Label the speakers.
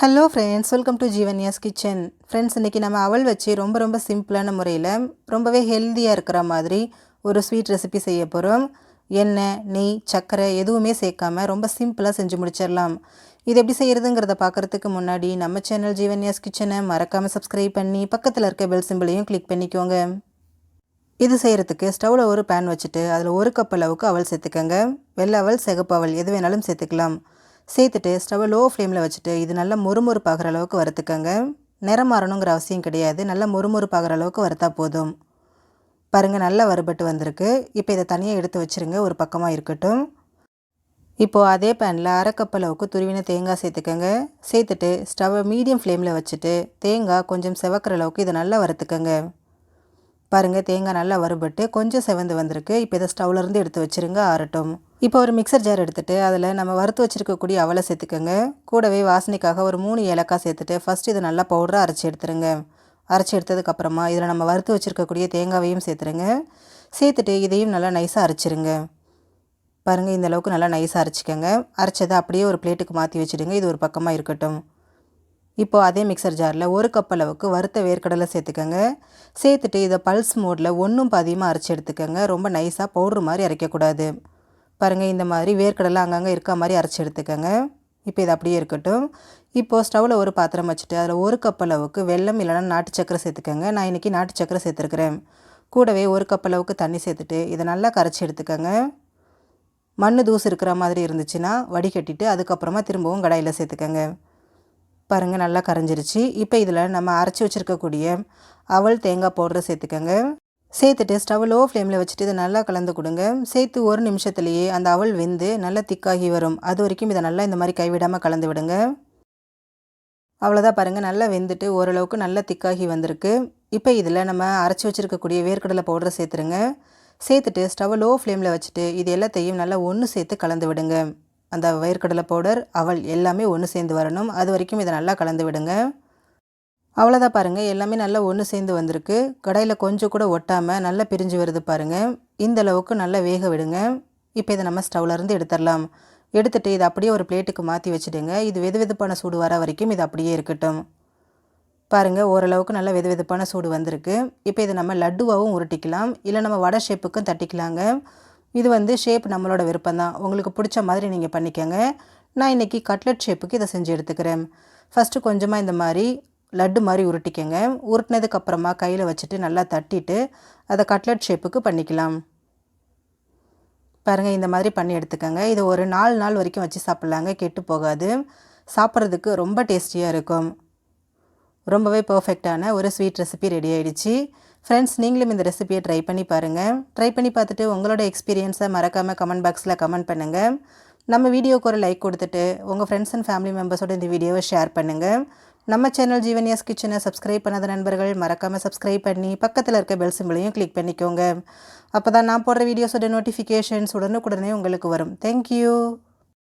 Speaker 1: Hello friends, welcome to Jeevanya's kitchen. Friends, இன்றைக்கி நம்ம அவல் வச்சு ரொம்ப சிம்பிளான முறையில் ரொம்பவே ஹெல்த்தியாக இருக்கிற மாதிரி ஒரு ஸ்வீட் ரெசிபி செய்ய போகிறோம். எண்ணெய், நெய், சர்க்கரை எதுவுமே சேர்க்காமல் ரொம்ப சிம்பிளாக செஞ்சு முடிச்சிடலாம். இது எப்படி செய்கிறதுங்கிறத பார்க்குறதுக்கு முன்னாடி நம்ம சேனல் ஜீவன்யாஸ் கிச்சனை மறக்காமல் சப்ஸ்கிரைப் பண்ணி பக்கத்தில் இருக்க பெல் சிம்பிளையும் கிளிக் பண்ணிக்கோங்க. இது செய்கிறதுக்கு ஸ்டவ்வில் ஒரு பேன் வச்சுட்டு அதில் 1 கப் அளவுக்கு அவல் சேர்த்துக்கோங்க. வெள்ளை அவல், சிகப்பு அவல் எது வேணாலும் சேர்த்துக்கலாம். சேர்த்துட்டு ஸ்டவ்வை லோ ஃப்ளேமில் வச்சுட்டு இது நல்லா மொறுமொறுப்பாகிற அளவுக்கு வறுத்துக்கங்க. நிறம் மாறணுங்கிற அவசியம் கிடையாது, நல்லா மொறுமொறுப்பாகிற அளவுக்கு வறுத்தா போதும். பாருங்கள், நல்லா வறுபட்டு வந்திருக்கு. இப்போ இதை தனியாக எடுத்து வச்சுருங்க, ஒரு பக்கமாக இருக்கட்டும். இப்போது அதே பேனில் 1/2 கப் அளவுக்கு துருவின தேங்காய் சேர்த்துக்கங்க. சேர்த்துட்டு ஸ்டவ்வை மீடியம் ஃப்ளேமில் வச்சுட்டு தேங்காய் கொஞ்சம் செவக்கிற அளவுக்கு இதை நல்லா வறுத்துக்கங்க. பாருங்கள், தேங்காய் நல்லா வறுபட்டு கொஞ்சம் செவந்து வந்திருக்கு. இப்போ இதை ஸ்டவ்லேருந்து எடுத்து வச்சுருங்க, ஆறட்டும். இப்போ ஒரு மிக்சர் ஜார் எடுத்துகிட்டு அதில் நம்ம வறுத்து வச்சுருக்கக்கூடிய அவலை சேர்த்துக்கோங்க. கூடவே வாசனைக்காக ஒரு 3 ஏலக்காய் சேர்த்துட்டு ஃபஸ்ட்டு இதை நல்லா பவுடராக அரைச்சி எடுத்துருங்க. அரைச்சி எடுத்ததுக்கப்புறமா இதில் நம்ம வறுத்து வச்சுருக்கக்கூடிய தேங்காவையும் சேர்த்துருங்க. சேர்த்துட்டு இதையும் நல்லா நைஸாக அரைச்சிருங்க. பாருங்கள், இந்த அளவுக்கு நல்லா நைஸாக அரைச்சிக்கோங்க. அரைச்சதை அப்படியே ஒரு பிளேட்டுக்கு மாற்றி வச்சுடுங்க, இது ஒரு பக்கமாக இருக்கட்டும். இப்போது அதே மிக்சர் ஜாரில் 1 கப் அளவுக்கு வறுத்த வேர்க்கடலை சேர்த்துக்கோங்க. சேர்த்துட்டு இதை பல்ஸ் மோடில் 1 பாதியமாக அரைச்சி எடுத்துக்கோங்க. ரொம்ப நைஸாக பவுட்ரு மாதிரி அரைக்கக்கூடாது. பாருங்கள், இந்த மாதிரி வேர்க்கடலை அங்கங்கே இருக்க மாதிரி அரைச்சி எடுத்துக்கோங்க. இப்போ இது அப்படியே இருக்கட்டும். இப்போது ஸ்டவ்வில் ஒரு பாத்திரம் வச்சுட்டு அதில் 1 கப் அளவுக்கு வெல்லம் இல்லைனா நாட்டு சக்கரை சேர்த்துக்கோங்க. நான் இன்றைக்கி நாட்டு சக்கரை சேர்த்துருக்குறேன். கூடவே 1 கப் அளவுக்கு தண்ணி சேர்த்துட்டு இதை நல்லா கரைச்சி எடுத்துக்கோங்க. மண் தூசு இருக்கிற மாதிரி இருந்துச்சுன்னா வடிகட்டிட்டு அதுக்கப்புறமா திரும்பவும் கடாயில் சேர்த்துக்கோங்க. பாருங்கள், நல்லா கரைஞ்சிருச்சு. இப்போ இதில் நம்ம அரைச்சி வச்சுருக்கக்கூடிய அவல் தேங்காய் பவுடரை சேர்த்துக்கோங்க. சேர்த்துட்டு ஸ்டவ் லோ ஃப்ளேமில் வச்சுட்டு இதை நல்லா கலந்து கொடுங்க. சேர்த்து 1 நிமிஷத்துலேயே அந்த அவல் வெந்து நல்லா திக்காகி வரும். அது வரைக்கும் இதை நல்லா இந்த மாதிரி கைவிடாமல் கலந்து விடுங்க. அவ்வளோதான், பாருங்கள், நல்லா வெந்துட்டு ஓரளவுக்கு நல்லா திக்காகி வந்திருக்கு. இப்போ இதில் நம்ம அரைச்சி வச்சுருக்கக்கூடிய வேர்க்கடலை பவுடரை சேர்த்துருங்க. சேர்த்துட்டு ஸ்டவ் லோ ஃப்ளேமில் வச்சுட்டு இது எல்லாத்தையும் நல்லா ஒன்று சேர்த்து கலந்து விடுங்க. அந்த வேர்க்கடலை பவுடர், அவல் எல்லாமே ஒன்று சேர்ந்து வரணும். அது வரைக்கும் இதை நல்லா கலந்து விடுங்க. அவ்வளோதான், பாருங்கள், எல்லாமே நல்லா ஒன்று சேர்ந்து வந்திருக்கு. கடாயில் கொஞ்சம் கூட ஒட்டாமல் நல்லா பிரிஞ்சு வருது பாருங்கள். இந்த அளவுக்கு நல்லா வேக விடுங்க. இப்போ இதை நம்ம ஸ்டவ்லேருந்து எடுத்துடலாம். எடுத்துகிட்டு இதை அப்படியே ஒரு பிளேட்டுக்கு மாற்றி வச்சுடுங்க. இது வெதுவெதுப்பான சூடு வர வரைக்கும் இது அப்படியே இருக்கட்டும். பாருங்கள், ஓரளவுக்கு நல்லா வெதுவெதுப்பான சூடு வந்திருக்கு. இப்போ இதை நம்ம லட்டுவாகவும் உருட்டிக்கலாம், இல்லை நம்ம வடை ஷேப்புக்கும் தட்டிக்கலாங்க. இது ஷேப் நம்மளோட விருப்பம் தான், உங்களுக்கு பிடிச்ச மாதிரி நீங்கள் பண்ணிக்கோங்க. நான் இன்றைக்கி கட்லெட் ஷேப்புக்கு இதை செஞ்சு எடுத்துக்கிறேன். ஃபஸ்ட்டு கொஞ்சமாக இந்த மாதிரி லட்டு மாதிரி உருட்டிக்கங்க. உருட்டினதுக்கப்புறமா கையில் வச்சுட்டு நல்லா தட்டிட்டு அதை கட்லெட் ஷேப்புக்கு பண்ணிக்கலாம். பாருங்கள், இந்த மாதிரி பண்ணி எடுத்துக்கோங்க. இது ஒரு 4 நாள் வரைக்கும் வச்சு சாப்பிட்லாங்க, கெட்டு போகாது. சாப்பிட்றதுக்கு ரொம்ப டேஸ்டியாக இருக்கும். ரொம்பவே பர்ஃபெக்டான ஒரு ஸ்வீட் ரெசிபி ரெடி ஆகிடுச்சு. ஃப்ரெண்ட்ஸ், நீங்களும் இந்த ரெசிபியை ட்ரை பண்ணி பாருங்கள். ட்ரை பண்ணி பார்த்துட்டு உங்களோட எக்ஸ்பீரியன்ஸை மறக்காமல் கமெண்ட் பாக்ஸில் கமெண்ட் பண்ணுங்கள். நம்ம வீடியோக்கு ஒரு லைக் கொடுத்துட்டு உங்கள் ஃப்ரெண்ட்ஸ் அண்ட் ஃபேமிலி மெம்பர்ஸோட இந்த வீடியோவை ஷேர் பண்ணுங்கள். நம்ம சேனல் ஜீவன்யாஸ் கிச்சனை சப்ஸ்கிரைப் பண்ணாத நண்பர்கள் மறக்காமல் சப்ஸ்கிரைப் பண்ணி பக்கத்தில் இருக்க பெல் சிம்பிளையும் கிளிக் பண்ணிக்கோங்க. அப்போ தான் நான் போடுற வீடியோஸோட நோட்டிஃபிகேஷன்ஸ் உடனுக்குடனே உங்களுக்கு வரும். தேங்க்யூ.